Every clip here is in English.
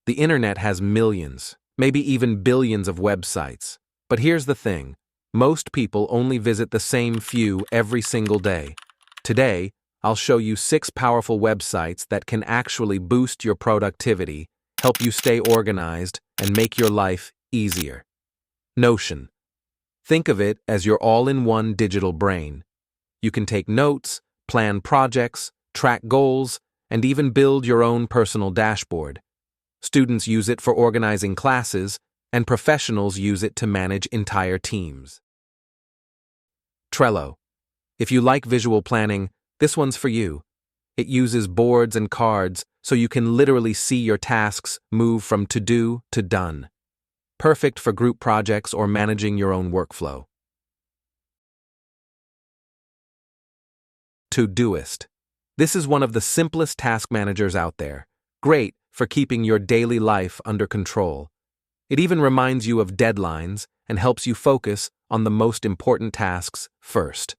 The internet has millions, maybe even billions of websites. But here's the thing. Most people only visit the same few every single day. Today, I'll show you 6 powerful websites that can actually boost your productivity, help you stay organized, and make your life easier. Notion. Think of it as your all-in-one digital brain. You can take notes, plan projects, track goals, and even build your own personal dashboard. Students use it for organizing classes, and professionals use it to manage entire teams. Trello. If you like visual planning, this one's for you. It uses boards and cards so you can literally see your tasks move from to-do to done. Perfect for group projects or managing your own workflow. Todoist. This is one of the simplest task managers out there. Great for keeping your daily life under control. It even reminds you of deadlines and helps you focus on the most important tasks first.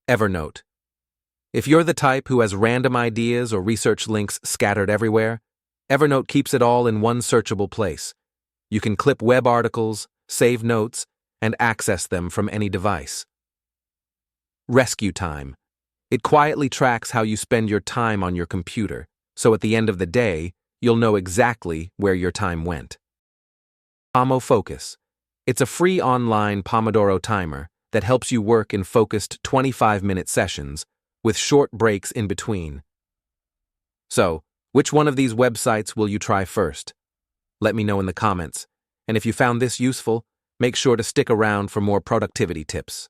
Evernote. If you're the type who has random ideas or research links scattered everywhere, Evernote keeps it all in one searchable place. You can clip web articles, save notes, and access them from any device. RescueTime. It quietly tracks how you spend your time on your computer, so at the end of the day, you'll know exactly where your time went. Pomofocus. It's a free online Pomodoro timer that helps you work in focused 25-minute sessions with short breaks in between. So, which one of these websites will you try first? Let me know in the comments. And if you found this useful, make sure to stick around for more productivity tips.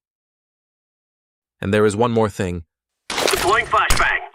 And there is one more thing. Deploying flashbang.